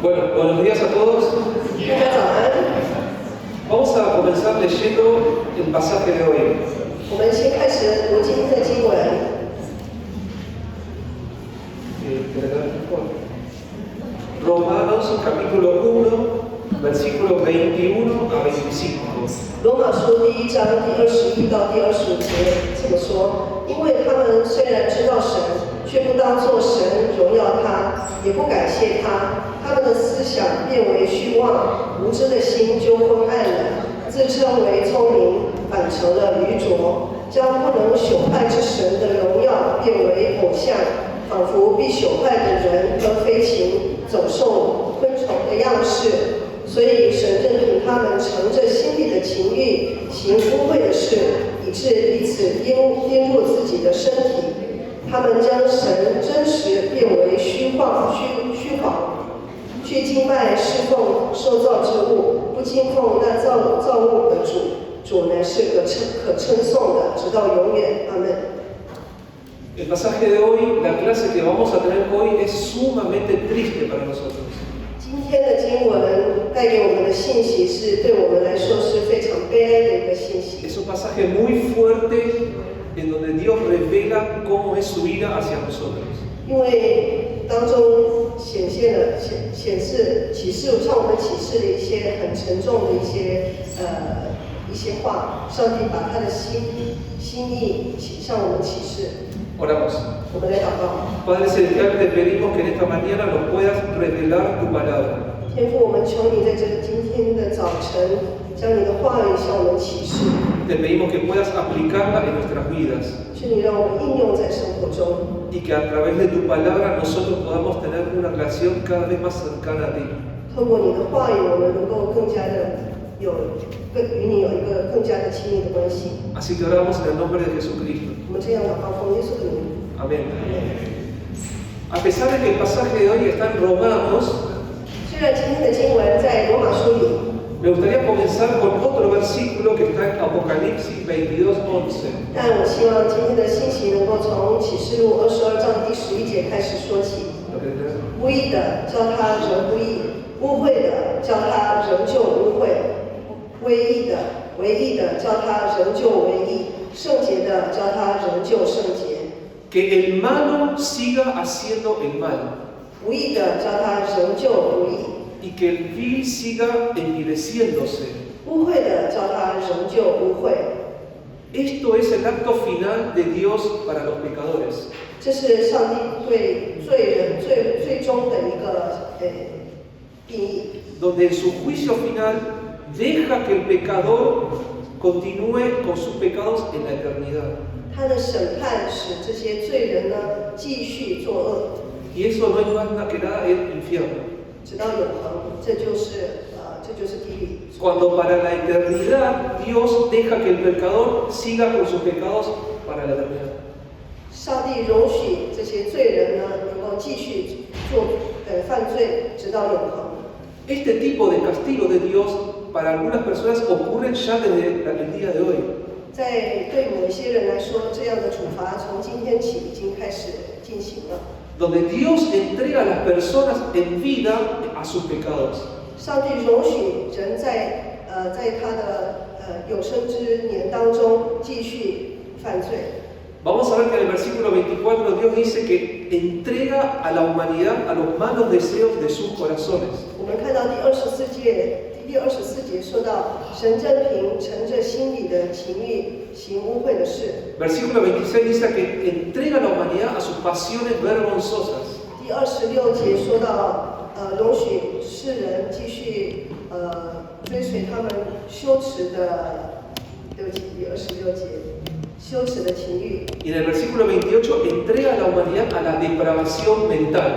Bueno, buenos días a todos. 大家早安。 Vamos a comenzar leyendo el pasaje de hoy. 我们先开始读今天的经文。Romanos capítulo 1, versículos 21 a 25. 罗马书第1章第21到第25节这么说：因为他们虽然知道神，却不当作神荣耀他，也不感谢他，他们的思想变为虚妄，无知的心就昏暗了，自称为聪明，反成了愚拙，将不能朽坏之神的荣耀变为偶像，仿佛必朽坏的人和飞禽、走兽、昆虫的样式。所以神任凭他们乘着心里的情欲，行污秽的事，以致彼此玷污自己的身体。他们将神真实变为虚谎，去敬拜侍奉受造之物，不敬奉那造物的主。主乃是可称颂的，直到永远。阿门。 El pasaje de hoy, la clase que vamos a tener hoy es sumamente triste para nosotros. 今天的经文带给我们的信息是对我们来说是非常悲哀的一个信息。 Es un pasaje muy fuerte en donde Dios revela cómo es su ira hacia nosotros. 因为当中显示向我们启示了一些很沉重的一些话，上帝把他的心意向我们启示。 Oramos. 我们来祷告。 Padre Celestial, te pedimos que en esta mañana nos puedas revelar tu palabra. 天父，我们求你在今天的早晨，将你的话语向我们启示， Te pedimos que puedas aplicarla en nuestras vidas 是你让我们应用在生活中， y que a través de tu palabra nosotros podamos tener una relación cada vez más cercana a ti. 透过你的话语，我们能够更加的与你有一个更加的亲密的关系。 Así que oramos en el nombre de Jesucristo. 我们这样祷告，奉耶稣的名。 Amén. A pesar de que el pasaje de hoy está en Romanos, 虽然今天的经文在罗马书里， me gustaría comenzar con otro versículo que está en Apocalipsis 22:11. 但我希望今天的信息能够从启示录22章第11节开始说起。 ¿Lo querés leer? 不义的叫他仍不义，污秽的叫他仍旧污秽，唯义的叫他仍旧为义，圣洁的叫他仍旧圣洁。 Que el malo siga haciendo el mal 不义的叫他仍旧不义， y que el vil siga envileciéndose. 污秽的叫他仍旧污秽。 Esto es el acto final de Dios para los pecadores. 这是上帝对罪人最终的一个定义， Donde en su juicio final deja que el pecador continúe con sus pecados en la eternidad. 他的审判使这些罪人呢继续作恶， Y eso no es más que nada el infierno. 直到永恒。这就是地狱。 Cuando para la eternidad Dios deja que el pecador siga con sus pecados para la eternidad. 上帝容许这些罪人呢能够继续犯罪，直到永恒。 Este tipo de castigo de Dios para algunas personas ocurre ya desde el día de hoy. 对某一些人来说，这样的处罚从今天起已经开始进行了。 Donde Dios entrega a las personas en vida a sus pecados. 上帝容许人在他的有生之年当中继续犯罪。 Vamos a ver que en el versículo 24 Dios dice que entrega a la humanidad a los malos deseos de sus corazones. 我们看到第24节说到，神任凭乘着心里的情欲行污秽的事。 Versículo 26 dice que entrega a la humanidad a sus pasiones vergonzosas. 第26节说到，容许世人继续追随他们羞耻的，对不起，第26节羞耻的情欲。 Y en el versículo 28 entrega a la humanidad a la depravación mental.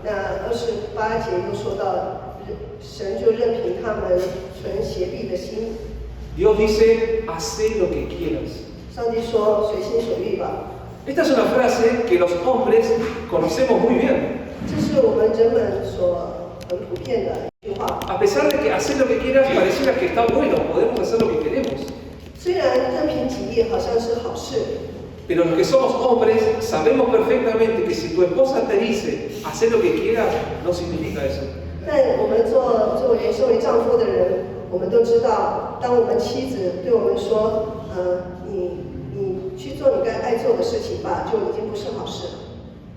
那28节又说到，神就任凭他们存邪僻的心。 Dios dice, haz lo que quieras. 上帝说：“随心所欲吧。” Esta es una frase que los hombres conocemos muy bien. 这是我们人们很普遍的一句话。 A pesar de que hacer lo que quieras pareciera que está bueno, podemos hacer lo que queremos. 虽然任凭己意好像是好事， Pero los que somos hombres sabemos perfectamente que si tu esposa te dice hacer lo que quieras, no significa eso. 但我们作为身为丈夫的人，我们都知道，当我们妻子对我们说，你去做你该爱做的事情吧，就已经不是好事了。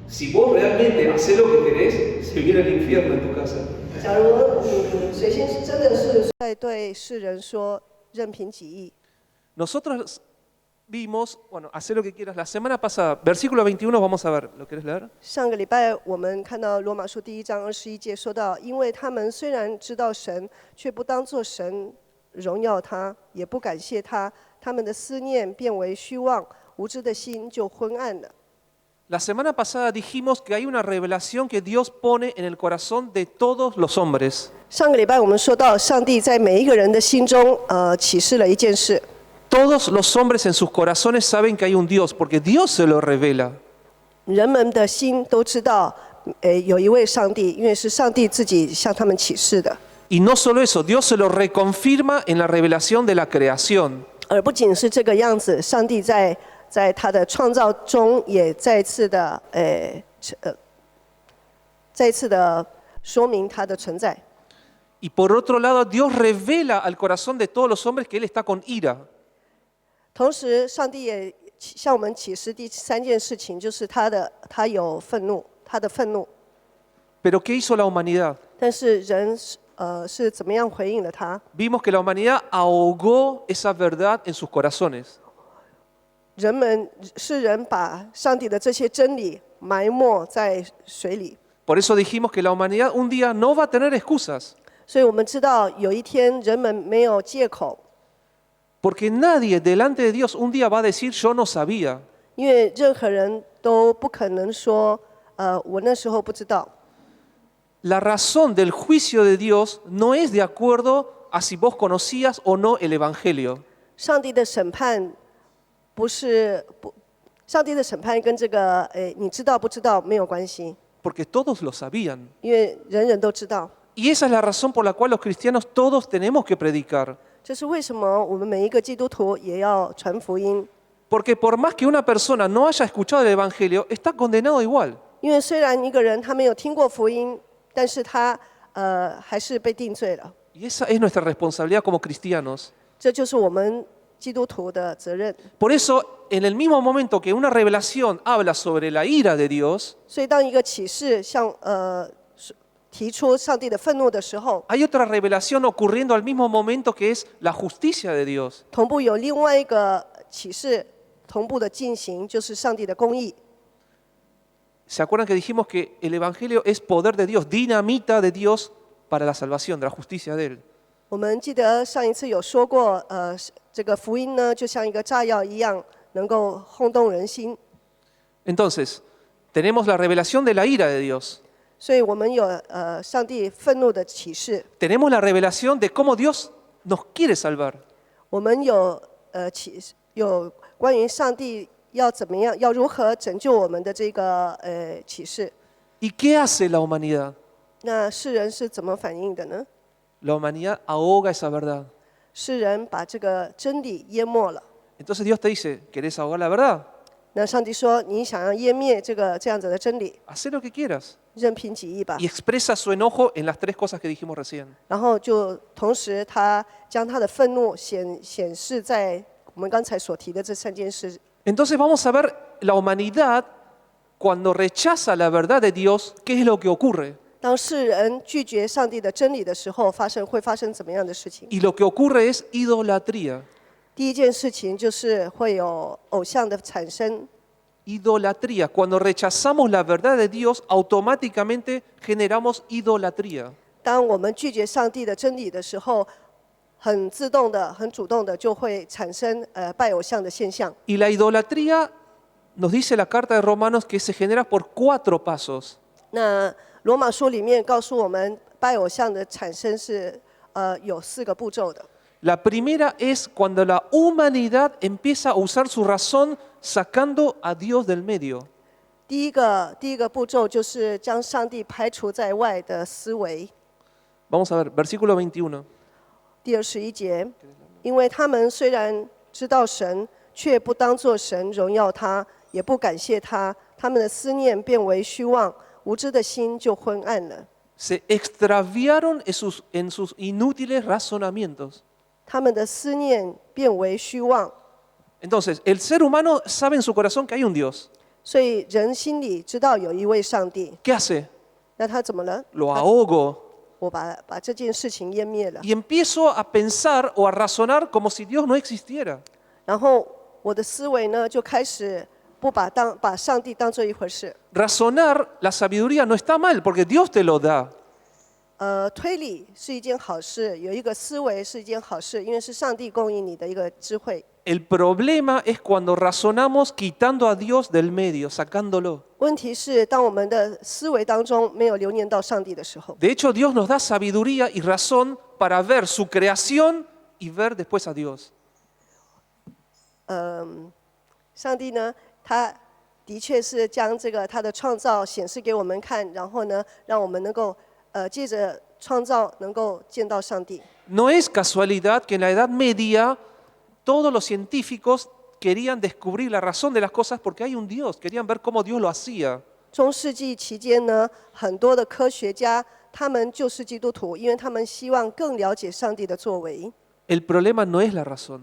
Si vos realmente haces lo que querés, se viene el infierno en tu casa. 假如你随心真的是在对世人说任凭己意。Nosotros vimos, bueno, hacer lo que quieras. La semana pasada, versículo 21, vamos a ver. ¿Lo querés leer? 上个礼拜我们看到罗马书第1章21节说到，因为他们虽然知道神，却不当作神荣耀他，也不感谢他，他们的思念变为虚妄，无知的心就昏暗了。La semana pasada dijimos que hay una revelación que Dios pone en el corazón de todos los hombres. 上个礼拜我们说到，上帝在每一个人的心中，启示了一件事。Todos los hombres en sus corazones saben que hay un Dios, porque Dios se lo revela. 人们的心都知道，有一位上帝，因为是上帝自己向他们启示的。Y no solo eso, Dios se lo reconfirma en la revelación de la creación. 而不仅是这个样子，上帝在他的创造中也再次的说明他的存在。Y por otro lado, Dios revela al corazón de todos los hombres que Él está con ira. 同时，上帝也向我们启示第3件事情，就是他有愤怒，他的愤怒。Pero ¿qué hizo la humanidad? 但是人是怎么样回应了他？ Vimos que la humanidad ahogó esa verdad en sus corazones. 世人把上帝的这些真理埋没在水里。 Por eso dijimos que la humanidad un día no va a tener excusas. 所以我们知道有一天人们没有借口。 Porque nadie delante de Dios un día va a decir yo no sabía. 因为任何人都不可能说，我那时候不知道。 La razón del juicio de Dios no es de acuerdo a si vos conocías o no el Evangelio. 上帝的审判上帝的审判跟这个你知道不知道没有关系， Porque todos lo sabían. 因为人人都知道。 Y esa es la razón por la cual los cristianos todos tenemos que predicar. 这是为什么我们每一个基督徒也要传福音。 Porque por más que una persona no haya escuchado el Evangelio, está condenado igual. 因为虽然一个人他没有听过福音，但是他还是被定罪了。 Y esa es nuestra responsabilidad como cristianos. 这就是我们基督徒的责任。 Por eso, en el mismo momento que una revelación habla sobre la ira de Dios, 所以当一个启示提出上帝的愤怒的时候， hay otra revelación ocurriendo al mismo momento que es la justicia de Dios. 同步有另外一个启示同步的进行，就是上帝的公义。 ¿Se acuerdan que dijimos que el Evangelio es poder de Dios, dinamita de Dios para la salvación, de la justicia de Él? 我们记得上一次有说过，这个福音呢，就像一个炸药一样，能够轰动人心。 Entonces, tenemos la revelación de la ira de Dios. 所以我们有上帝愤怒的启示， Tenemos la revelación de cómo Dios nos quiere salvar. 我们有关于上帝要怎么样，要如何拯救我们的这个启示。 ¿Y qué hace la humanidad? 那世人是怎么反应的呢？ La humanidad ahoga esa verdad. 世人把这个真理淹没了。 Entonces Dios te dice, ¿querés ahogar la verdad? 那上帝说：“你想要湮灭这样子的真理， Haz lo que quieras. 任凭己意吧。 Y expresa su enojo en las tres cosas que dijimos recién. ”然后就同时，他将他的愤怒显示在我们刚才所提的这3件事。 Entonces vamos a ver la humanidad cuando rechaza la verdad de Dios, ¿qué es lo que ocurre? 当世人拒绝上帝的真理的时候，会发生怎么样的事情？ Y lo que ocurre es idolatría. 第一件事情就是会有偶像的产生。 Idolatría. Cuando rechazamos la verdad de Dios, automáticamente generamos idolatría. 当我们拒绝上帝的真理的时候，很自动的、很主动的就会产生拜偶像的现象。 Y la idolatría, nos dice la carta de Romanos, que se genera por 4 pasos. 那罗马书里面告诉我们，拜偶像的产生是有4个步骤的。 La primera es cuando la humanidad empieza a usar su razón sacando a Dios del medio. 第一个步骤就是将上帝排除在外的思维。 Vamos a ver, versículo 21. 第21节，因为他们虽然知道神，却不当作神荣耀他，也不感谢他，他们的思念变为虚妄，无知的心就昏暗了。se extraviaron en sus inútiles razonamientos. 他们的思念变为虚妄。 Entonces, el ser humano sabe en su corazón que hay un Dios. 所以人心里知道有一位上帝， ¿Qué hace? 那他怎么了？ Lo ahogo 我把这件事情湮灭了， y empiezo a pensar o a razonar como si Dios no existiera. 然后我的思维呢就开始不把上帝当做一回事。 Razonar, la sabiduría no está mal porque Dios te lo da. 推理是一件好事，有一个思维是一件好事，因为是上帝供应你的一个智慧。 El problema es cuando razonamos quitando a Dios del medio, sacándolo. 问题是，当我们的思维当中没有留念到上帝的时候， De hecho, Dios nos da sabiduría y razón para ver su creación y ver después a Dios. 上帝呢，他的确是将这个他的创造显示给我们看，然后呢，让我们能够借着创造能够见到上帝。 No es casualidad que en la Edad Media todos los científicos querían descubrir la razón de las cosas porque hay un Dios, querían ver cómo Dios lo hacía. 中世纪期间呢，很多的科学家他们就是基督徒，因为他们希望更了解上帝的作为。 El problema no es la razón.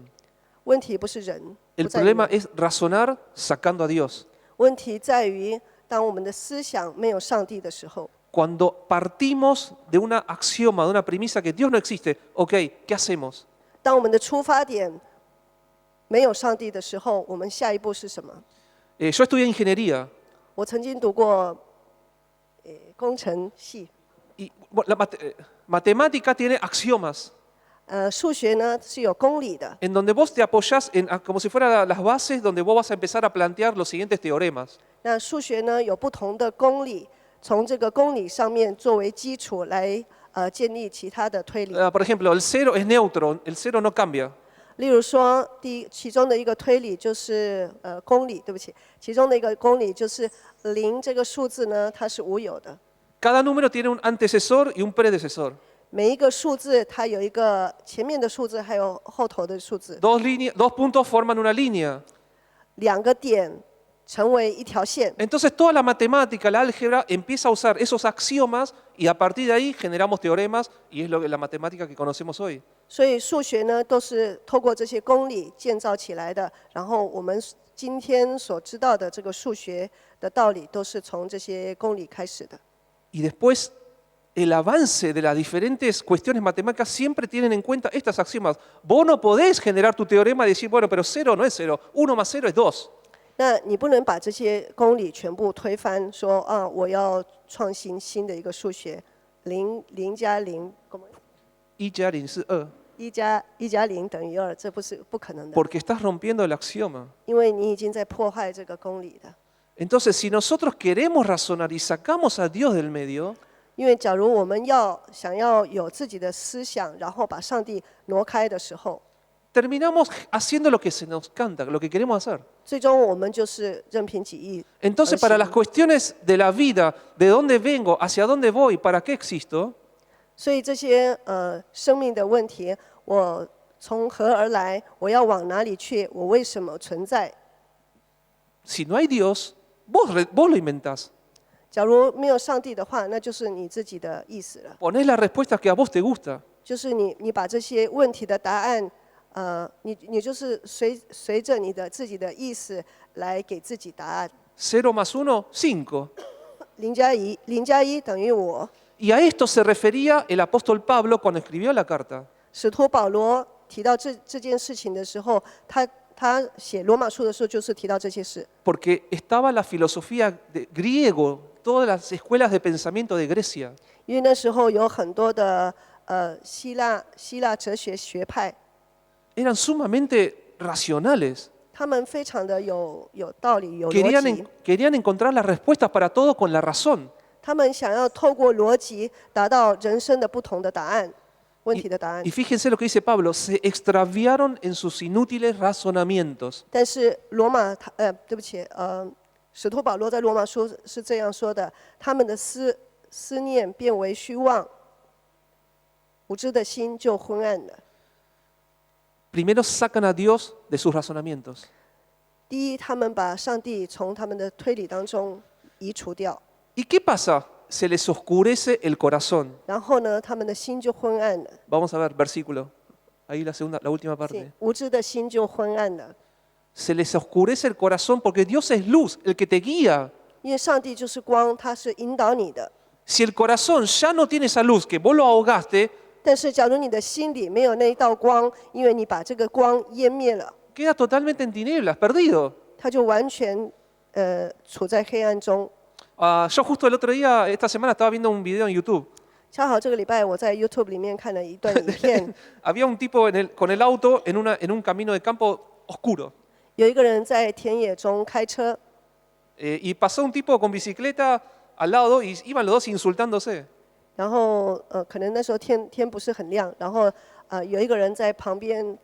问题不是人， El 不在于 problema 人 es razonar sacando a Dios. 问题在于当我们的思想没有上帝的时候， Cuando partimos de una axioma, de una premisa que Dios no existe, ok, ¿qué hacemos? 当我们的出发点没有上帝的时候，我们下一步是什么？ Yo estudié ingeniería 我曾经读过工程系， y bueno, matemática tiene axiomas 数学呢是有公理的， en donde vos te apoyás como si fueran las bases donde vos vas a empezar a plantear los siguientes teoremas. 那数学呢有不同的公理，从这个公理上面作为基础来建立其他的推理。 Por ejemplo, el cero es neutro, el cero no cambia. 例如说，其中的一个推理就是公理，对不起，其中的一个公理就是0这个数字呢，它是无有的。 Cada número tiene un antecesor y un predecesor. 每一个数字它有一个前面的数字，还有后头的数字。Dos puntos forman una línea. 两个点成为一条线。 Entonces toda la matemática, la álgebra, empieza a usar esos axiomas y a partir de ahí generamos teoremas y es la matemática que conocemos hoy. 所以数学呢，都是透过这些公理建造起来的。然后我们今天所知道的这个数学的道理，都是从这些公理开始的。 Y después el avance de las diferentes cuestiones matemáticas siempre tienen en cuenta estas axiomas. Vos no podés generar tu teorema y decir, bueno, pero 0 no es 0, 1 más 0 es 2. 那你不能把这些公理全部推翻，说我要创新的一个数学，0加0， 1加0是2. 1加0等于2，这不可能的， Porque estás rompiendo el axioma. 因为你已经在破坏这个公理的。 Entonces, si nosotros queremos razonar y sacamos a Dios del medio, 因为假如我们想要有自己的思想，然后把上帝挪开的时候， terminamos haciendo lo que se nos canta, lo que queremos hacer. 最终我们就是任凭己意。 Entonces, para las cuestiones de la vida, de dónde vengo, hacia dónde voy, para qué existo, 所以这些生命的问题，我从何而来？我要往哪里去？我为什么存在？ si no hay Dios, vos lo inventás. 假如没有上帝的话，那就是你自己的意思了。 Ponés la respuesta que a vos te gusta. 就是你把这些问题的答案，你就是随着你的自己的意思来给自己答案。 0 más 1, 5. 0加1等于5。 Y a esto se refería el apóstol Pablo cuando escribió la carta. 使徒保罗提到这件事情的时候，他写罗马书的时候就是提到这些事。 Porque estaba la filosofía de griego, todas las escuelas de pensamiento de Grecia. 因为那时候有很多的希腊哲学学派， Eran sumamente racionales. 他们非常的有道理，有逻辑。 Querían encontrar las respuestas para todo con la razón. 他们想要透过逻辑达到人生的不同的答案，问题的答案 Y。fíjense lo que dice Pablo, se extraviaron en sus inútiles razonamientos. 但是对不起，使徒保罗在罗马书是这样说的：他们的思念变为虚妄，无知的心就昏暗了。 Primero sacan a Dios de sus razonamientos. 第一，他们把上帝从他们的推理当中移除掉。 ¿Y qué pasa se les oscurece el corazón. 然后呢，他们的心就昏暗了， Vamos a ver, versículo. Ahí la última 是 parte. 无知的心就昏暗了。 Se les oscurece el corazón porque Dios es luz, el que te guía. 因为上帝就是光，他是引导你的。 Si el corazón ya no tiene esa luz, que vos lo ahogaste, 但是，假如你的心里没有那一道光，因为你把这个光湮灭了， queda totalmente en tinieblas, perdido. 他就完全处在黑暗中。 Yo justo el otro día, esta semana, estaba viendo un video en YouTube. 恰好这个礼拜我在 YouTube 里面看了一段影片， Había un tipo con el auto en un camino de campo oscuro. 有一个人在田野中开车， Y pasó un tipo con bicicleta al lado y iban los dos insultándose. 然后可能那时候天不是很亮，然后有一个人在旁边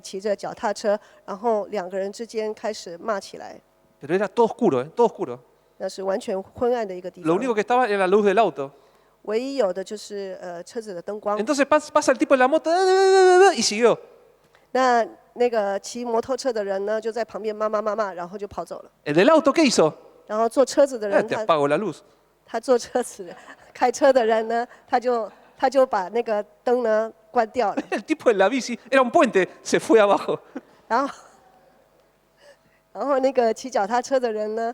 骑着脚踏车，然后两个人之间开始骂起来， Pero era todo oscuro, todo oscuro. 那是完全昏暗的一个地 Lo 方， único que estaba era la luz del auto. 唯一有的就是车子的灯光。 Entonces pasa el tipo en la moto y siguió. 那个骑摩托车的人呢，就在旁边骂，然后就跑走了。 El del auto, ¿qué hizo? 然后坐车子的人， Te apagó la luz. 他坐车子开车的人呢，他就把那个灯呢关掉了。 El tipo en la bici, era un puente, se fue abajo. 然后那个骑脚踏车的人呢，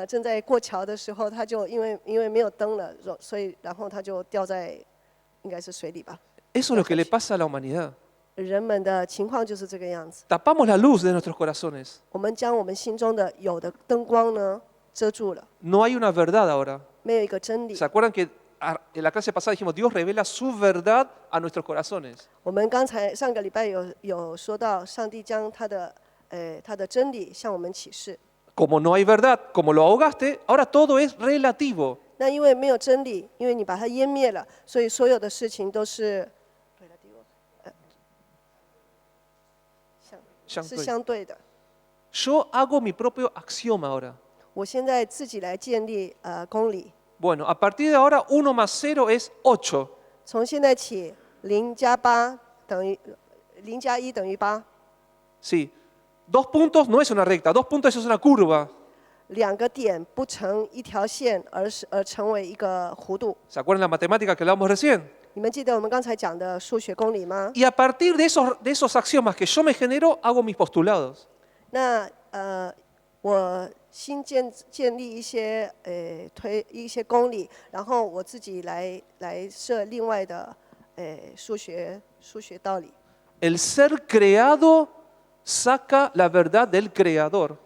正在过桥的时候，他就因为没有灯了，所以然后他就掉在应该是水里吧。 Eso es lo que le pasa a la humanidad. 人们的情况就是这个样子。 Tapamos la luz de nuestros corazones. 我们将我们心中的有的灯光呢遮住了， No hay una verdad ahora. 没有一个真理 ¿Se。acuerdan que en la clase pasada dijimos Dios revela su verdad a nuestros corazones? 我们刚才上个礼拜有说到，上帝将他的真理向我们启示。 Como no hay verdad, como lo ahogaste, ahora todo es relativo. 那因为没有真理，因为你把它湮灭了，所以所有的事情都是相对的。 Yo hago mi propio axioma ahora. 我现在自己来建立公理。 Bueno, a partir de ahora 1 más 0 es 8. 从现在起，0加8等于0加1等于8。 Sí. 2 puntos no es una recta, 2 puntos eso es una curva. 两个点不成一条线，而成为一个弧度。 ¿Se acuerdan la matemática que hablamos recién? 你们记得我们刚才讲的数学公理吗？ Y a partir de esos axiomas que yo me genero, hago mis postulados. 那我新建立一些一些公理，然后我自己来设另外的数学道理。 El ser creado saca la verdad del creador.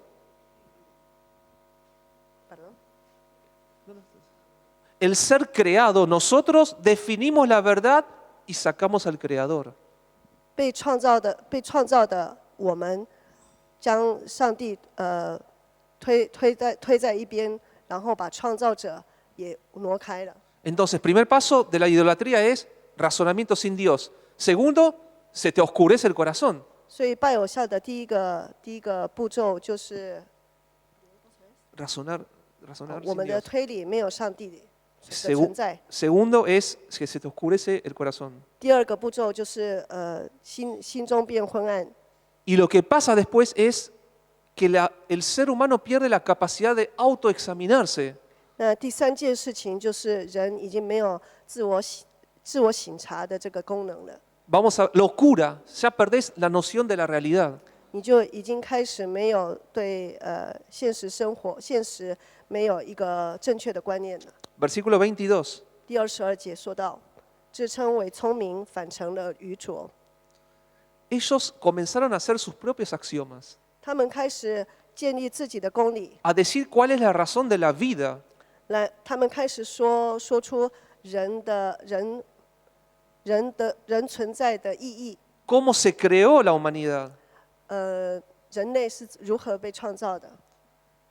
El ser creado, nosotros definimos la verdad y sacamos al creador. 被创造的我们，将上帝推在一边，然后把创造者也挪开了。 Entonces, primer paso de la idolatría es razonamiento sin Dios. Segundo, se te oscurece el corazón. 所以拜偶像的第一个步骤就是Razonar 我 sin 们的 Dios. 推理没有上帝的存在。 Segundo es que se te oscurece el corazón. 第二个步骤就是心中变昏暗。 Y lo que pasa después es que el ser humano pierde la capacidad de autoexaminarse. 那第三件事情就是人已经没有自我省察的这个功能了。 Vamos a locura, ya perdés la noción de la realidad. 你就已经开始没有对现实没有一个正确的观念了。 Versículo 22. 第22节说到，自称为聪明，反成了愚拙。 Ellos comenzaron a hacer sus propios axiomas, 他们开始建立自己的公理， a decir cuál es la razón de la vida. 他们开始说出人存在的意义。 Cómo se creó la humanidad. 人类是如何被创造的？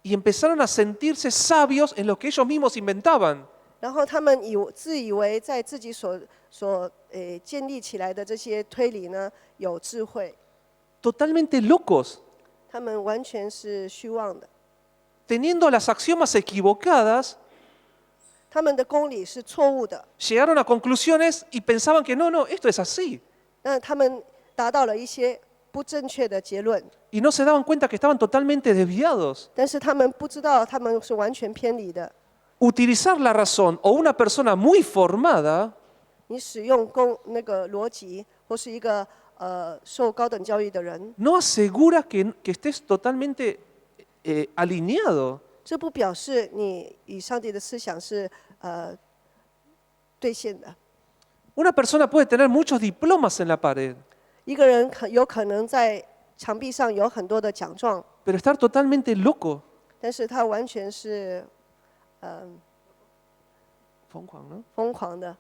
Y empezaron a sentirse sabios en lo que ellos mismos inventaban. 然后他们自以为在自己所建立起来的这些推理呢有智慧， Totalmente locos, 他们完全是虚妄的， teniendo las axiomas equivocadas, 他们的公理是错误的。 llegaron a conclusiones y pensaban que no, esto es así. 那他们达到了一些不正确的结论， Y no se daban cuenta que estaban totalmente desviados. 但是他们不知道他们是完全偏离的。utilizar la razón o una persona muy formada 你使用那个逻辑，或是一个受高等教育的人， no asegura que estés totalmente alineado. 这不表示你与上帝的思想是兑现的。 Una persona puede tener muchos diplomas en la pared, 一个人有可能在墙壁上有很多的奖状， pero estar totalmente loco. 但是他完全是疯狂的。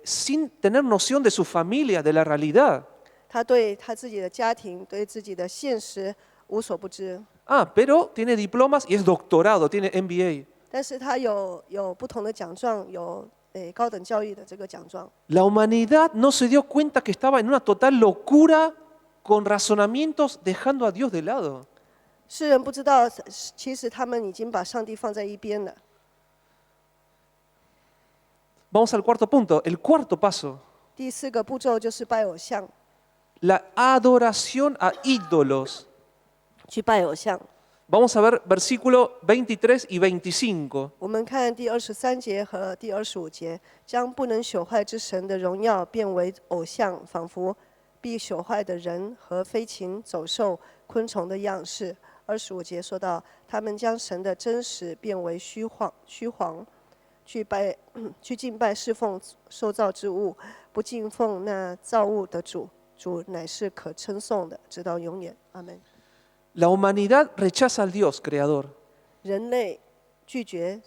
Sin tener noción de su familia, de la realidad. 他对他自己的家庭、对自己的现实无所不知。 Pero tiene diplomas y es doctorado, tiene MBA. 但是他有不同的奖状，有高等教育的这个奖状。 La humanidad no se dio cuenta que estaba en una total locura con razonamientos dejando a Dios de lado. 世人不知道，其实他们已经把上帝放在一边了。 Vamos al cuarto punto, el cuarto paso. 第4个步骤就是拜偶像， La adoración a ídolos. 去拜偶像。 Vamos a ver versículo 23 y 25. 我们看第23节和第25节，将不能朽坏之神的荣耀变为偶像，仿佛必朽坏的人和飞禽、走兽、昆虫的样式。25节说到，他们将神的真实变为虚谎，去敬拜侍奉受造之物，不敬奉那造物的主。主乃是可称颂的，直到永远。阿门。 La humanidad rechaza al Dios creador, 人类拒绝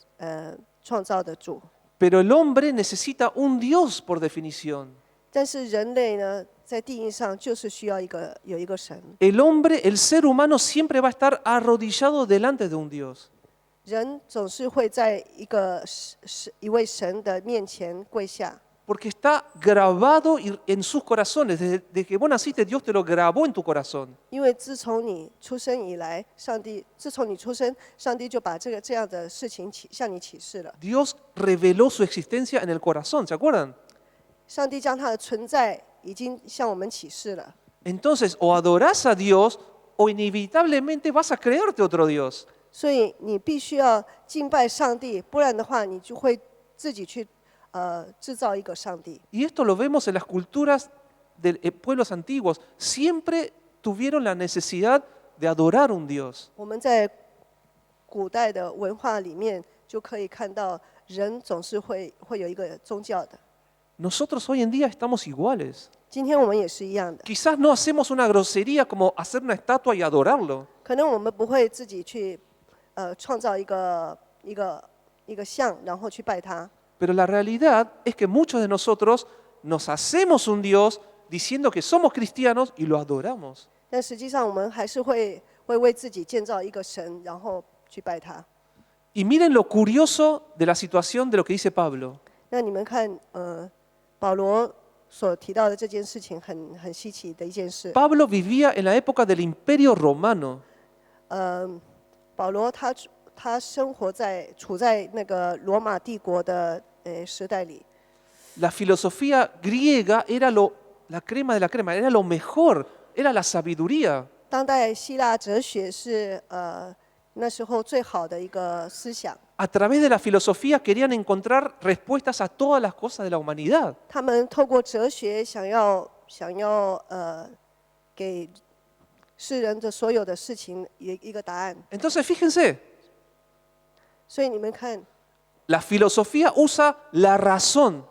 创造的主， pero el hombre necesita un Dios por definición. 但是人类呢，在定义上就是需要有一个神。 El hombre, el ser humano siempre va a estar arrodillado delante de un Dios. 人总是会在一位神的面前跪下， Porque está grabado en sus corazones. Desde que vos naciste, Dios te lo grabó en tu corazón. 因为自从你出生以来，上帝就把这样的事情向你启示了。 Dios reveló su existencia en el corazón, ¿se acuerdan? 上帝将他的存在已经向我们启示了。 Entonces, o adorás a Dios o inevitablemente vas a creerte otro Dios. 所以你必须要敬拜上帝，不然的话，你就会自己去制造一个上帝。 Y esto lo vemos en las culturas de pueblos antiguos. Siempre tuvieron la necesidad de adorar a un Dios. 我们在古代的文化里面就可以看到，人总是会有一个宗教的。 Nosotros hoy en día estamos iguales. 今天我们也是一样的， Quizás no hacemos una grosería como hacer una estatua y adorarlo. 可能我们不会自己去创造一个像，然后去拜他。 Pero la realidad es que muchos de nosotros nos hacemos un Dios diciendo que somos cristianos y lo adoramos. 但实际上，我们还是会为自己建造一个神，然后去拜他。 Y miren lo curioso de la situación de lo que dice Pablo. 那你们看，保罗所提到的这件事情很稀奇的一件事。 Pablo vivía en la época del Imperio Romano. 保罗他处在那个罗马帝国的时代里。 La filosofía griega era la crema de la crema, era lo mejor, era la sabiduría. 当代希腊哲学是那时候最好的一个思想。 A través de la filosofía querían encontrar respuestas a todas las cosas de la humanidad. 他们透过哲学想要给世人的所有的事情一个答案。 Entonces, fíjense, 所以你们看， la filosofía usa la razón,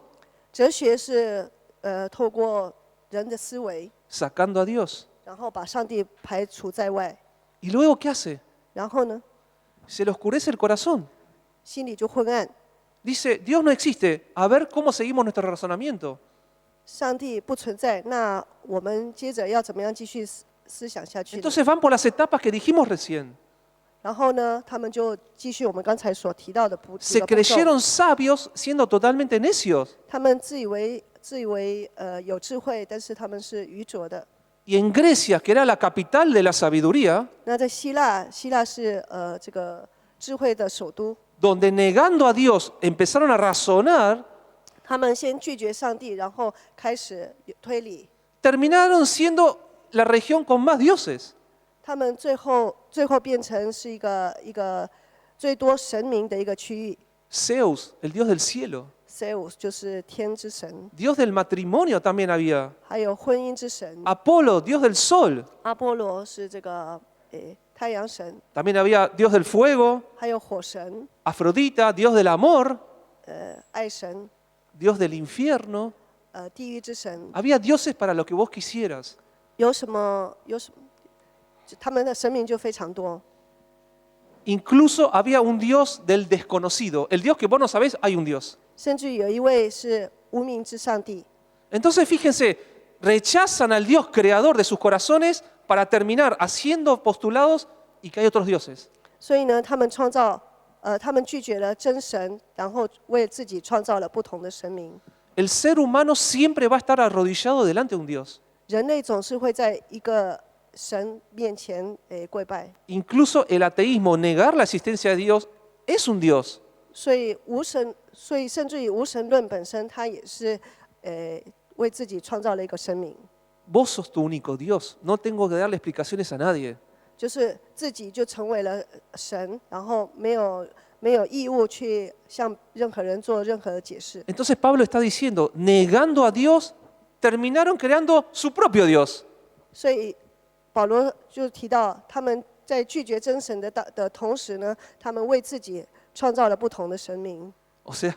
哲学是透过人的思维， sacando a Dios. 然后把上帝排除在外， ¿Y luego qué hace? 然后呢， Se le oscurece el corazón. 心里就昏暗。 Dice, Dios no existe. A ver cómo seguimos nuestro razonamiento. 上帝不存在，那我们接着要怎么样继续思想下去呢？ Entonces van por las etapas que dijimos recién. 然后呢，他们就继续我们刚才所提到的几 Se 个步骤。 creyeron sabios siendo totalmente necios. 他们自以为有智慧，但是他们是愚拙的。 Y en Grecia, que era la capital de la sabiduría, 那在希腊是这个智慧的首都， donde negando a Dios empezaron a razonar, 他们先拒绝上帝，然后开始推理。 terminaron siendo la región con más dioses. 他们最后变成是一个最多神明的一个区域。Zeus, el dios del cielo. Zeus 就是天之神， Dios del matrimonio también había. 还有婚姻之神。 Apolo, dios del sol. 阿波罗是这个太阳神， También había dios del fuego. 还有火神， Afrodita, dios del amor. 爱神， Dios del infierno. 地狱之神。 Había dioses para lo que vos quisieras. 有什么？他们的神明就非常多。 Incluso había un dios del desconocido. El dios que vos no sabés, hay un dios. 甚至有一位是无名之上帝。 Entonces fíjense, rechazan al Dios creador de sus corazones para terminar haciendo postulados y que hay otros dioses. 所以呢，他们拒绝了真神，然后为自己创造了不同的神明。 El ser humano siempre va a estar arrodillado delante de un Dios. 人类总是会在一个神面前跪拜。 Incluso el ateísmo, negar la existencia de Dios, es un Dios. 所以甚至于无神论本身，它也是为自己创造了一个神明， Vos sos tu único Dios. No tengo que darle explicaciones a nadie. 就是自己就成为了神，然后没有义务去向任何人做任何的解释。 Entonces Pablo está diciendo, negando a Dios, terminaron creando su propio Dios. 所以保罗就提到，他们在拒绝真神的同时呢，他们为自己创造了不同的神明。 O sea,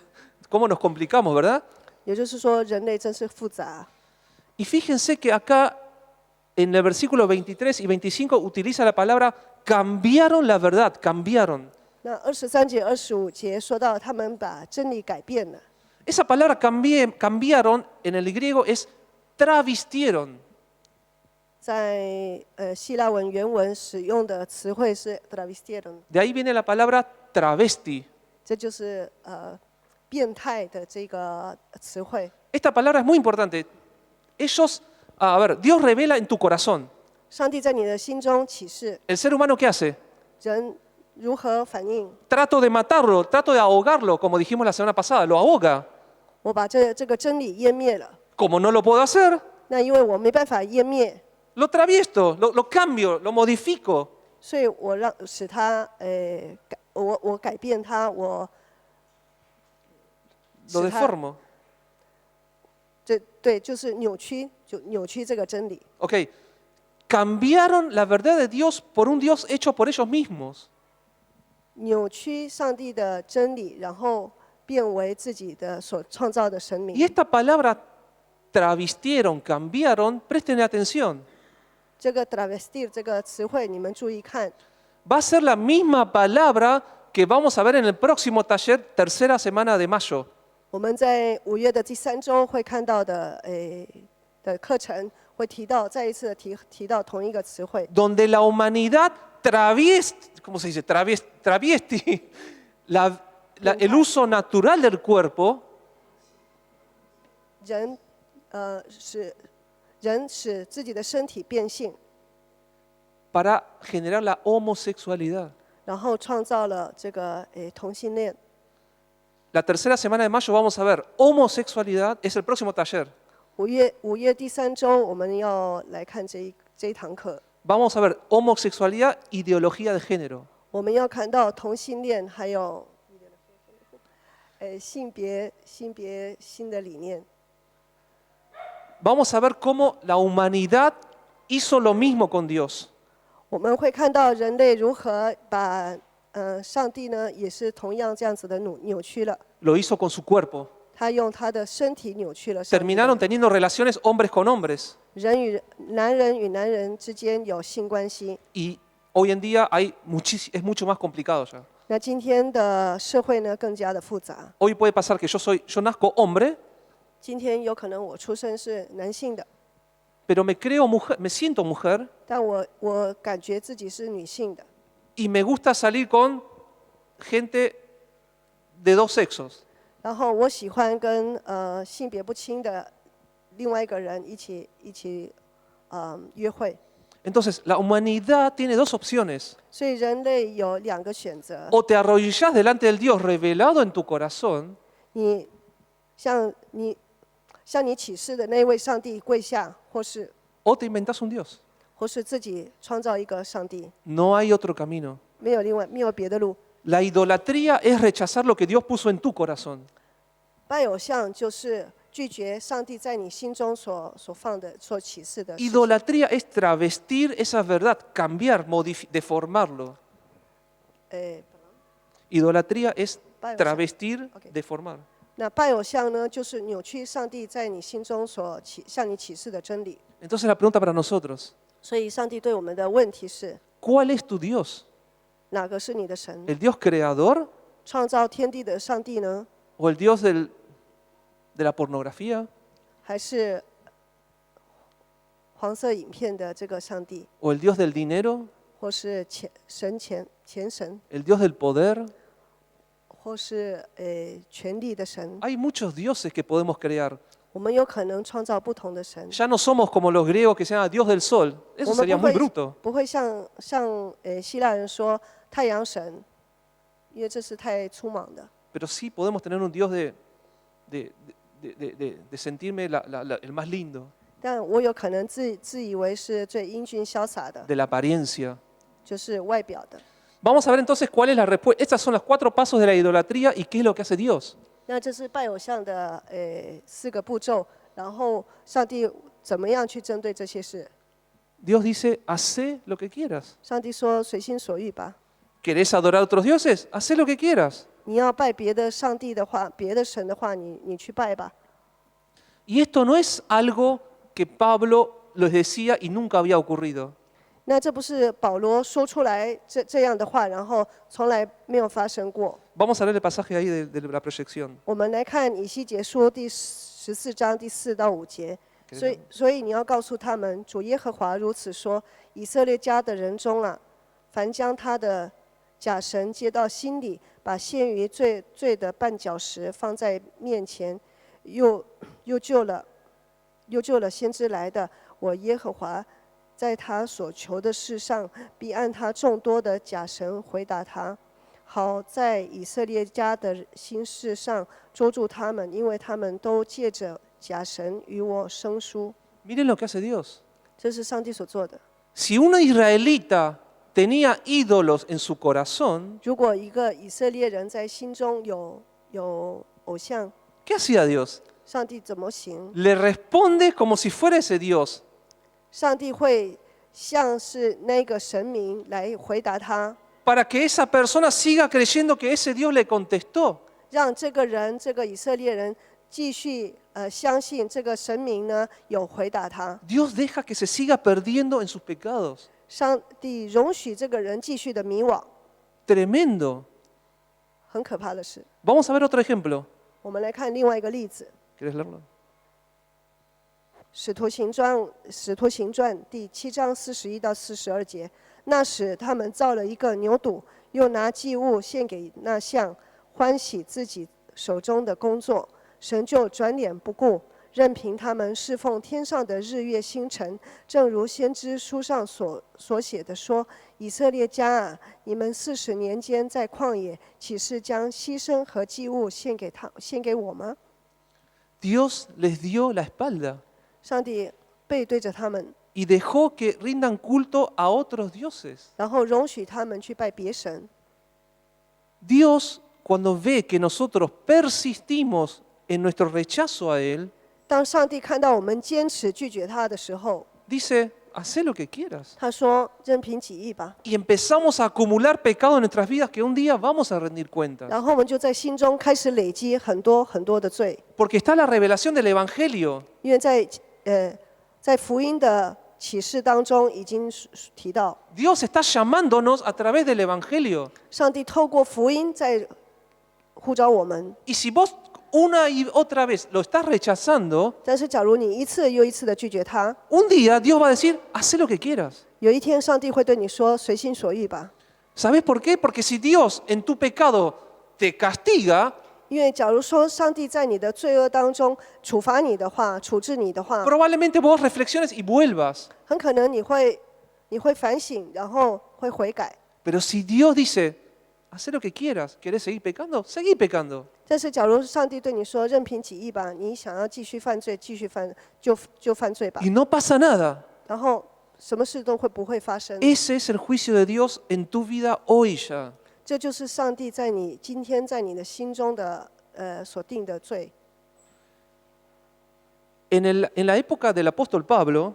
¿cómo nos complicamos, verdad? 也就是说，人类真是复杂。 Y fíjense que acá en el versículo 23 y 25 utiliza la palabra cambiaron la verdad, cambiaron. 那23节、25节说到，他们把真理改变了。 Esa palabra cambiaron en el griego es travistieron. 在希腊文原文使用的词汇是 travistieron， De ahí viene la palabra travesti. 这就是变态的这个词汇。 Esta palabra es muy importante. Ellos, a ver, Dios revela en tu corazón. 上帝在你的心中启示， ¿El ser humano qué hace? 人如何反应？ Trato de matarlo, trato de ahogarlo, como dijimos la semana pasada, lo ahoga. 我把这个真理湮灭了。 Como no lo puedo hacer, 那因为我没办法湮灭， lo traviesto, lo cambio, lo modifico. 所以我使它我改变它，我 Lo 使它 deformo. 对，就是扭曲这个真理。 Ok, cambiaron la verdad de Dios por un Dios hecho por ellos mismos. 扭曲上帝的真理，然后变为自己的所创造的神 Y 明。 esta palabra travistieron, cambiaron, presten atención. 这个 travestir 这个词汇，你们注意看， Va a ser la misma palabra que vamos a ver en el próximo taller, tercera semana de mayo. 我们在5月的第3周会看到的课程会再一次的提到同一个词汇， Donde la humanidad ¿cómo se dice? Traviesti el uso natural del cuerpo 人使自己的身体变性， para generar la homosexualidad. 然后创造了这个同性恋。 La tercera semana de mayo vamos a ver homosexualidad, es el próximo taller. 5月第3周我们要来看这一堂课， Vamos a ver homosexualidad, ideología de género. 我们要看到同性恋还有性别新的理念。 Vamos a ver cómo la humanidad hizo lo mismo con Dios. 我们会看到人类如何把上帝呢，也是同样这样子的扭曲了。 Lo hizo con su cuerpo. 他用他的身体扭曲了上帝的。 Terminaron teniendo relaciones hombres con hombres. 男人与男人之间有性关系。 Y hoy en día es mucho más complicado ya. 那今天的社会呢，更加的复杂。 Hoy puede pasar que yo nazco hombre, 今天有可能我出生是男性的， pero me creo mujer, me siento mujer 但我感觉自己是女性的。 y me gusta salir con gente de dos sexos. 然后我喜欢跟性别不清的另外一个人一起约会。 Entonces, la humanidad tiene dos opciones. 所以人类有2个选择： O te arrodillas delante del Dios revelado en tu corazón, 你向你启示的那位上帝跪下，或是 o te inventas un Dios. 自己创造一个上帝， No hay otro camino. 没有别的路。La idolatría es rechazar lo que Dios puso en tu corazón. 拜偶像就是拒绝上帝在你心中所放的、所启示的事情。 Idolatría es travestir esa verdad, cambiar, deformarlo. Idolatría es travestir, deformar. 那拜偶像呢，就是扭曲上帝在你心中向你启示的真理。 Entonces la pregunta para nosotros, 所以，上帝对我们的问题是： ¿cuál es tu Dios? 哪个是你的神？ ¿El Dios creador 创造天地的上帝呢， o el Dios de la pornografía 还是黄色影片的这个上帝， o el Dios del dinero, 或是前神， el Dios del poder? 或是权力的神？ Hay muchos dioses que podemos crear. 我们有可能创造不同的神。 Ya no somos como los griegos que se llaman Dios del sol. Eso 我们 sería 不 muy 会 bruto. 不会像希腊人说太阳神，因为这是太粗莽的。 Pero sí podemos tener un Dios de sentirme el más lindo, 但我有可能自以为是最英俊潇洒的， de la apariencia. 就是外表的。 Vamos a ver entonces cuál es la respuesta. Estas son los 4 pasos de la idolatría y qué es lo que hace Dios. 那这是拜偶像的4个步骤，然后上帝怎么样去针对这些事？ Dios dice, hacé lo que quieras. 上帝说随心所欲吧。 ¿Querés adorar a otros dioses? Hacé lo que quieras. 你要拜别的上帝的话，别的神的话，你去拜吧。 Y esto no es algo que Pablo les decía y nunca había ocurrido. 那这不是保罗说出来这样的话，然后从来没有发生过。 Vamos a leer el pasaje ahí de la proyección. 我们来看以西结书第14章第4到5节。所以你要告诉他们，主耶和华如此说：以色列家的人中啊，凡将他的假神接到心里，把献于罪的绊脚石放在面前，又救了先知来的，我耶和华在他所求的事上，必按他众多的假神回答他，好在以色列家的心事上捉住他们，因为他们都借着假神与我生疏。 Miren lo que hace Dios. 这是上帝所做的。 Si un israelita tenía ídolos en su corazón, 如果一个以色列人在心中有偶像， ¿qué hacía Dios? 上帝怎么行？ Le responde como si fuera ese Dios. 上帝会像是那个神明来回答他， Para que esa persona siga creyendo que ese Dios le contestó. 让这个人，这个以色列人继续相信这个神明呢有回答他。 Dios deja que se siga perdiendo en sus pecados. 上帝容许这个人继续的迷惘， Tremendo. 很可怕的事。 Vamos a ver otro ejemplo. 我们来看另外一个例子， ¿Quieres leerlo? 使徒行传第7章41到42节。那时他们造了一个牛犊，又拿祭物献给那像，欢喜自己手中的工作。神就转脸不顾，任凭他们侍奉天上的日月星辰，正如先知书上所写的说：以色列家啊，你们40年间在旷野，岂是将牺牲和祭物献给我吗？ Dios les dio la espalda 上帝背对着他们， y dejó que rindan culto a otros dioses. 然后容许他们去拜别神。 Dios, cuando ve que nosotros persistimos en nuestro rechazo a Él, 当上帝看到我们坚持拒绝他的时候， dice, haz lo que quieras. 他说：“任凭己意吧。 Y empezamos a acumular pecado en nuestras vidas que un día vamos a rendir ” cuentas. 然后我们就在心中开始累积很多很多的罪， Porque está la revelación del Evangelio. 因为在福音的启示当中已经提到， Dios está llamándonos a través del Evangelio. 上帝透过福音在呼召我们。 Y si vos una y otra vez lo estás rechazando, 但是，假如你一次又一次的拒绝他， un día Dios va a decir, haz lo que quieras. 有一天上帝会对你说：“随心所欲吧。 ¿Sabés por qué? Porque si Dios en tu pecado te castiga, ”因为假如说上帝在你的罪恶当中处罚你的话、处置你的话， probablemente vos reflexiones y vuelvas. 很可能你会反省，然后会悔改。 Pero si Dios dice, haz lo que quieras, ¿querés seguir pecando? Seguí pecando. 但是，假如上帝对你说：“任凭己意吧，你想要继续犯罪，就犯罪吧。 Y no pasa nada. ”然后什么事都不会发生。 Ese es el juicio de Dios en tu vida hoy ya. 这就是上帝在你今天在你的心中的所定的罪。En la época del apóstol Pablo,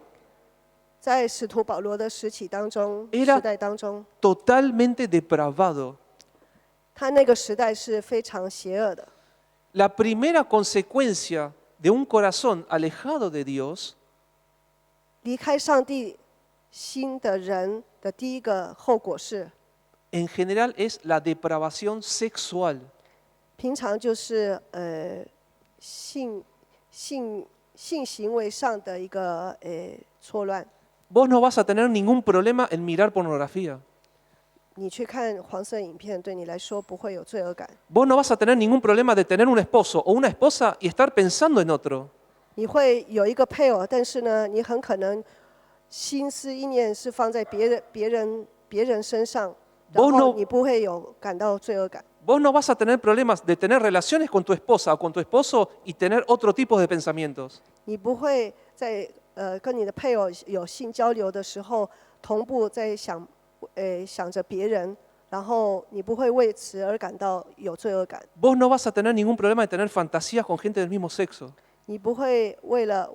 在使徒保罗的时期当中， Era- 时代当中， totalmente depravado. 他那个时代是非常邪恶的。 La primera consecuencia de un corazón alejado de Dios 离开上帝心的人的第一个后果是， en general es la depravación sexual. 平常就是性行为上的一个错乱。 Vos no vas a tener ningún problema en mirar pornografía. 你去看黄色影片，对你来说不会有罪恶感。 Vos no vas a tener ningún problema de tener un esposo o una esposa y estar pensando en otro. 你会有一个配偶，但是呢，你很可能心思意念是放在别人身上，然 Vos 后 no- 你不会有感到罪恶感。 Vos no vas a tener problemas de tener relaciones con tu esposa o con tu esposo y tener otro tipo de pensamientos. 你不会在跟你的配偶有性交流的时候，同步在想着别人，然后你不会为此而感到有罪恶感。 Vos no vas a tener ningún problema de tener fantasías con gente del mismo sexo. 你不会为了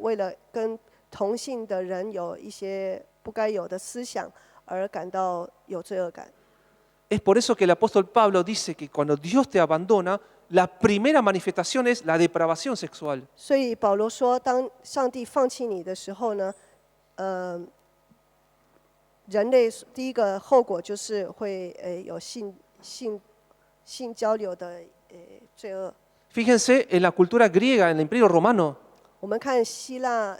跟同性的人有一些不该有的思想而感到有罪恶感。 Es por eso que el apóstol Pablo dice que cuando Dios te abandona, la primera manifestación es la depravación sexual. 所以保罗说，当上帝放弃你的时候呢，人类第一个后果就是会有性交流的罪恶。 Fíjense en la cultura griega, en el Imperio Romano, 我们看希腊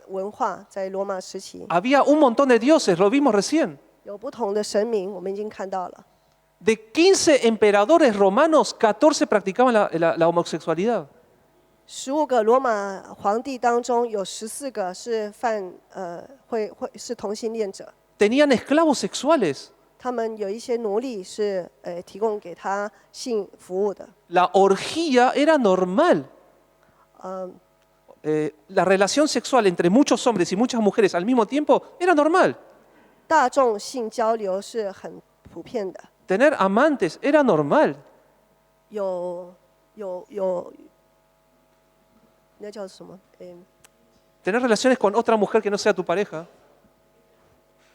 文化，在罗马时期 había un montón de dioses, lo vimos recién. 有不同的神明，我们已经看到了。 De 15 emperadores romanos, 14 practicaban la homosexualidad. 15个罗马皇帝当中，有14个是是同性恋者， Tenían esclavos sexuales. 他们有一些奴隶是提供给他性服务的。 La orgía era normal. La relación sexual entre muchos hombres y muchas mujeres al mismo tiempo era normal. 大众性交流是很普遍的， Tener amantes era normal. 那叫什么？ Tener relaciones con otra mujer que no sea tu pareja.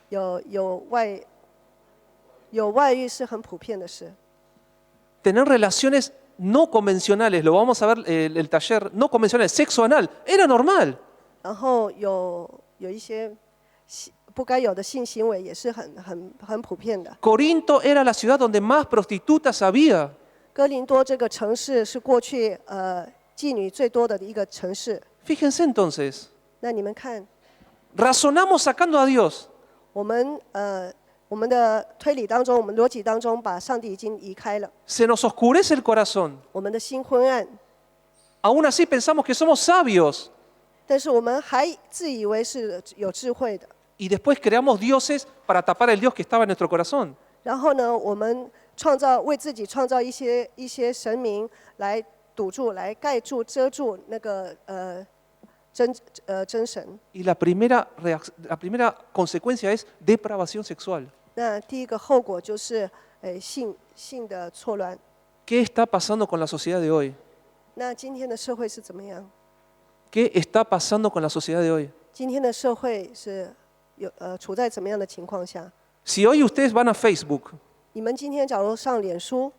有外遇是很普遍的事。 Tener relaciones no convencionales, lo vamos a ver el taller, no convencionales, sexo anal, era normal. 然后有一些不该有的性行为也是很普遍的。 Corinto era la ciudad donde más prostitutas había. 哥林多这个城市是过去妓女最多的一个城市。 Fíjense entonces, 那你们看， razonamos sacando a Dios. 我们的推理当中，我们逻辑当中，把上帝已经移开了， Se nos oscurece el corazón. 我们的心昏暗， Aún así pensamos que somos sabios 但是我们还自以为是有智慧的。 y después creamos dioses para tapar el Dios que estaba en nuestro corazón. 然后呢，我们为自己创造一些神明来堵住、来盖住、遮住那个真神。 Y la primera consecuencia es depravación sexual. 那第一个后果就是性的错乱。 ¿Qué está pasando con la sociedad de hoy? 那今天的社会是怎么样？ ¿Qué está pasando con la sociedad de hoy? 今天的社会是处在怎么样的情况下？ Si hoy ustedes van a Facebook, 你们今天假如上脸书，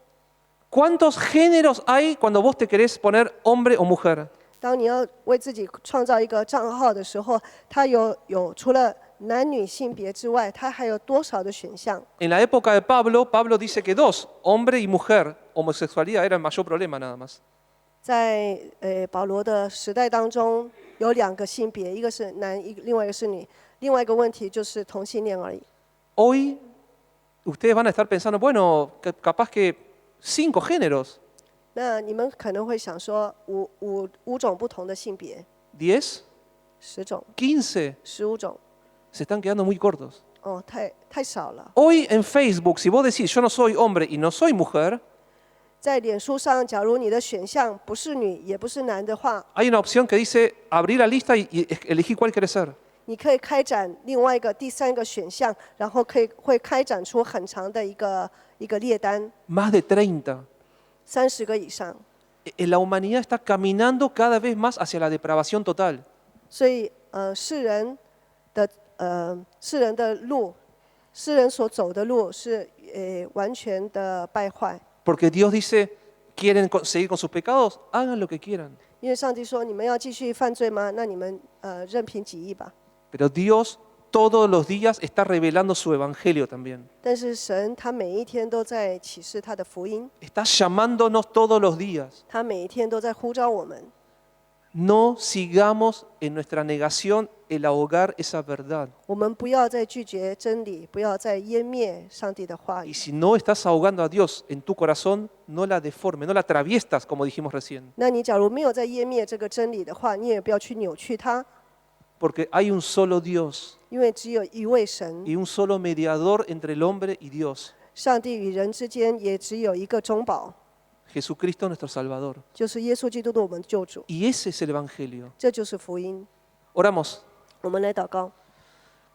¿cuántos géneros hay cuando vos te querés poner hombre o mujer? 当你要为自己创造一个账号的时候，它有除了男女性别之外，它还有多少的选项？ En la época de Pablo, Pablo dice que dos, hombre y mujer, homosexualidad era el mayor problema nada más. 在保罗的时代当中，有2个性别，一个是男，另外一个是女。另外一个问题就是同性恋而已。 Hoy ustedes van a estar pensando, bueno, capaz que 5 géneros, 那你们可能会想说，五种不同的性别， 10, 10种、 15, 15种， se están quedando muy cortos. 哦，太少了。 Hoy en Facebook, si vos decís yo no soy hombre y no soy mujer, 在脸书上，假如你的选项不是女也不是男的话， hay una opción que dice abrir la lista y elegir cuál querés ser. 你可以开展另外一个第三个选项，然后会开展出很长的一个列单más de 30. ，30个以上。La humanidad está caminando cada vez más hacia la depravación total. 所以世人的路，世人所走的路是完全的败坏。Porque Dios dice, ¿quieren seguir con sus pecados? Hagan lo que quieran. 因为上帝说：“你们要继续犯罪吗？那你们任凭己意吧。” Pero Dios todos los días está revelando su evangelio también. 但是神他每一天都在启示他的福音， Está llamándonos todos los días. 他每一天都在呼召我们。 No sigamos en nuestra negación el ahogar esa verdad. 我们不要再拒绝真理，不要再湮灭上帝的话 Y 语。 si no estás ahogando a Dios en tu corazón, no la deformes, no la atraviestas, como dijimos recién. 那你假如没有在湮灭这个真理的话，你也不要去扭曲它， Porque hay un solo Dios 因为只有一位神， y un solo mediador entre el hombre y Dios, 上帝与人之间也只有一个中保， Jesucristo nuestro Salvador. 就是耶稣基督的我们救主。 Y ese es el Evangelio. 这就是福音。 Oramos. 我们来祷告，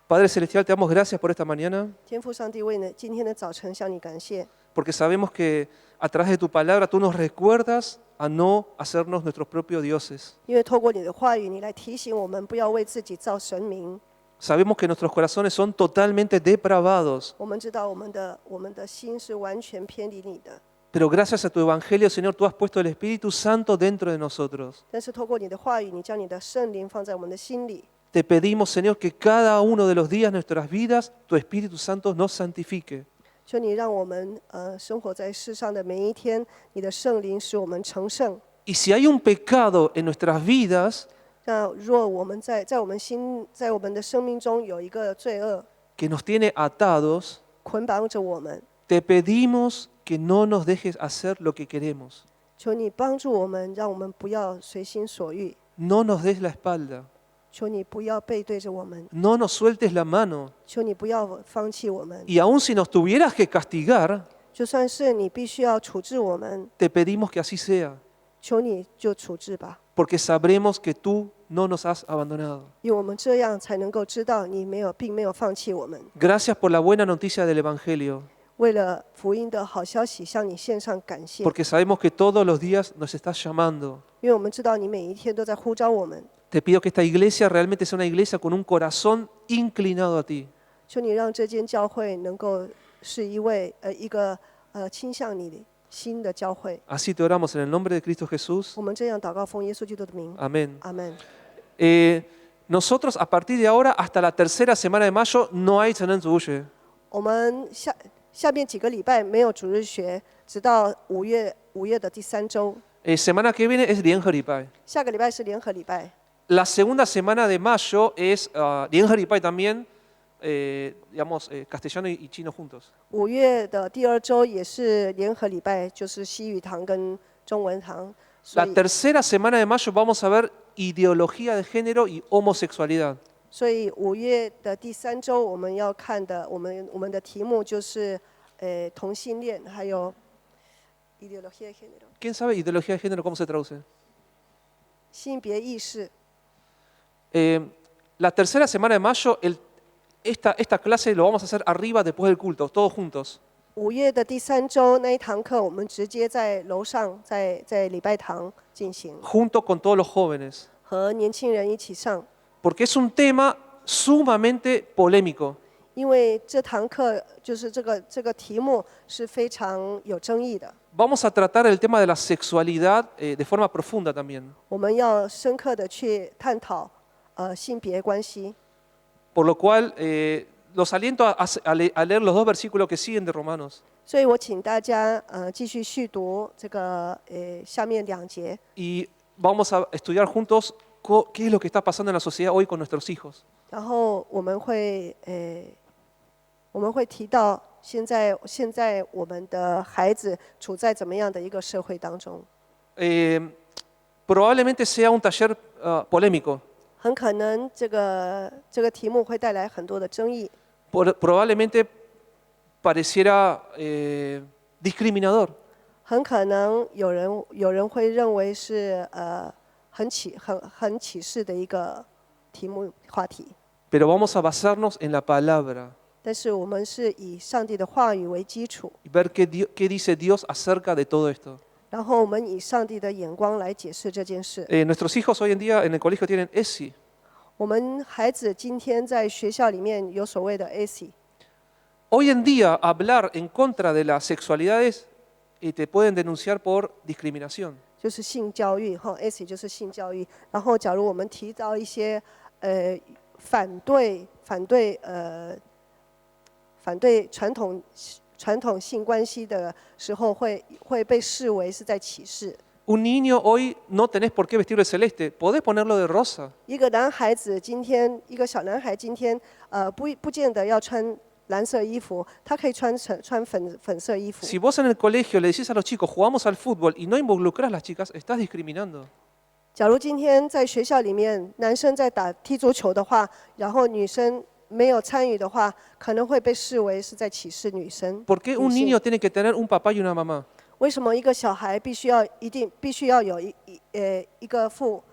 Padre Celestial, te damos gracias por esta mañana, 天父上帝，为呢今天的早晨向你感谢， porque sabemos que a través de tu palabra tú nos recuerdas a no hacernos nuestros propios dioses. 因为透过你的话语，你来提醒我们不要为自己造神明。 Sabemos que nuestros corazones son totalmente depravados, 我们知道我们的心是完全偏离你的， pero gracias a tu Evangelio, Señor, tú has puesto el Espíritu Santo dentro de nosotros. 但是透过你的话语，你将你的圣灵放在我们的心里。 Te pedimos, Señor, que cada uno de los días de nuestras vidas, tu Espíritu Santo nos santifique. 求你让我们生活在世上的每一天，你的圣灵使我们成圣。 Y si hay un pecado en nuestras vidas 那若我们在我们的生命中有一个罪恶 que nos tiene atados, 捆绑着我们， te pedimos que no nos dejes hacer lo que queremos. 求你帮助我们，让我们不要随心所欲。 No nos des la espalda, 求你不要背对着我们， no nos sueltes la mano. 求你不要放弃我们。 Y aun si nos tuvieras que castigar, 就算是你必须要处置我们， te pedimos que así sea, 求你就处置吧， porque sabremos que tú no nos has abandonado. 因为我们这样才能够知道你并没有放弃我们。 Gracias por la buena noticia del Evangelio, 为了福音的好消息，向你献上感谢， porque sabemos que todos los días nos estás llamando. 因为我们知道你每一天都在呼召我们。 Te pido que esta iglesia realmente sea una iglesia con un corazón inclinado a ti. 求你让这间教会能够是一个倾向你的新的教会。 Así te oramos en el nombre de Cristo Jesús. 我们这样祷告，奉耶稣基督的名， Amén. 阿门。 Nosotros a partir de ahora hasta la tercera semana de mayo no hay Sanan Zuye. 我们下面几个礼拜没有主日学，直到5月的第3周。 Semana que viene es Lien Haripay. 下个礼拜是联合礼拜。 La segunda semana de mayo es Lien Haripay también, digamos, castellano y chino juntos. 5月的第2周也是联合礼拜，就是西语堂跟中文堂。所 La 以， tercera semana de mayo vamos a ver ideología de género y homosexualidad. 所以5月的第3周我们要看的，我们的题目就是同性恋，还有 ideología de género， ¿Quién sabe ideología de género cómo se traduce? 性别意识。 La tercera semana de mayo, esta clase lo vamos a hacer arriba después del culto, todos juntos. 5月的第3周那一堂课，我们直接在楼上，在礼拜堂进行， Junto con todos los jóvenes. 和年轻人一起上。 Porque es un tema sumamente polémico. 因为这堂课就是这个题目是非常有争议的， Vamos a tratar el tema de la sexualidad de forma profunda también. 我们要深刻的去探讨性别关系。 Por lo cual, los aliento a leer los 2 versículos que siguen de Romanos. 所以我请大家继续续读这个下面2节， Y vamos a estudiar juntos qué es lo que está pasando en la sociedad hoy con nuestros hijos. 然后我们会提到现在我们的孩子处在怎么样的一个社会当中， Probablemente sea un taller polémico. 很可能这个题目会带来很多的争议， Probablemente pareciera discriminador. 很可能有人会认为是很歧视的一个题目话题。pero vamos a basarnos en la palabra 但是我们是以上帝的话语为基础， y ver qué dice Dios acerca de todo esto. 然后我们以上帝的眼光来解释这件事。 Nuestros hijos hoy en día en el colegio tienen ESI. 我们孩子今天在学校里面有所谓的 AC， Hoy en día hablar en contra de las sexualidades te pueden denunciar por discriminación. 就是性教育哈 ，AC 就是性教育。然后，假如我们提到一些反对传统性关系的时候会被视为是在歧视。 Un niño hoy no tenés por qué vestirlo de celeste, podés ponerlo de rosa. 一个男孩子今天，一个小男孩今天，不见得要穿蓝色衣服，他可以穿粉色衣服。 Si vos en el colegio le decís a los chicos jugamos al fútbol y no involucrás a las chicas, estás discriminando. 假如今天在学校里面，男生在踢足球的话，然后女生没有参与的话，可能会被视为是在歧视女生。 ¿Por qué un 女性 niño tiene que tener un papá y una mamá? 为什么一个小孩必须要有一个父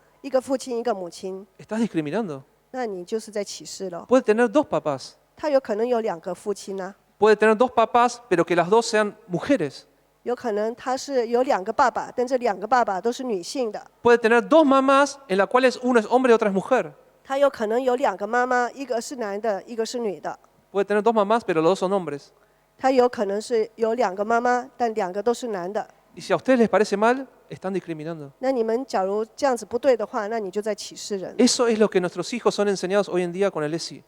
亲一个母亲？ Estás discriminando. 那你就是在歧视了。 Puede tener dos papás. 他有可能有2个父亲呢、 Puede tener dos papás, pero que las dos sean mujeres. 有可能他是有2个爸爸，但这2个爸爸都是女性的。 Puede tener dos mamás en las cuales uno es hombre y otra es mujer. 他有可能有2个妈妈，一个是男的，一个是女的。 Puede tener dos mamás, pero los dos son hombres. 他有可能是有2个妈妈，但2个都是男的。 Y si a ustedes les parece mal, están discriminando. 那你们假如这样子不对的话，那你就在歧视人。 Eso es lo que nuestros hijos son enseñados hoy en día con el ESI.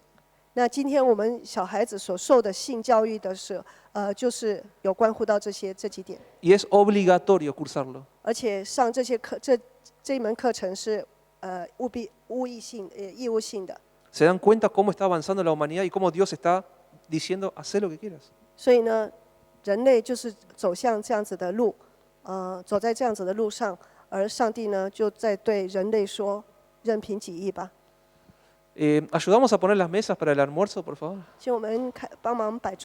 那今天我们小孩子所受的性教育的是，就是有关乎到这几点， Y es obligatorio cursarlo. 而且上这些课这一门课程是义务性的。 ¿Se dan cuenta cómo está avanzando la humanidad y cómo Dios está diciendo, haz lo que quieras? 所以呢，人类就是走向这样子的路，走在这样子的路上，而上帝呢就在对人类说：任凭己意吧。 Ayudamos a poner las mesas para el almuerzo, por favor. 请我们帮忙摆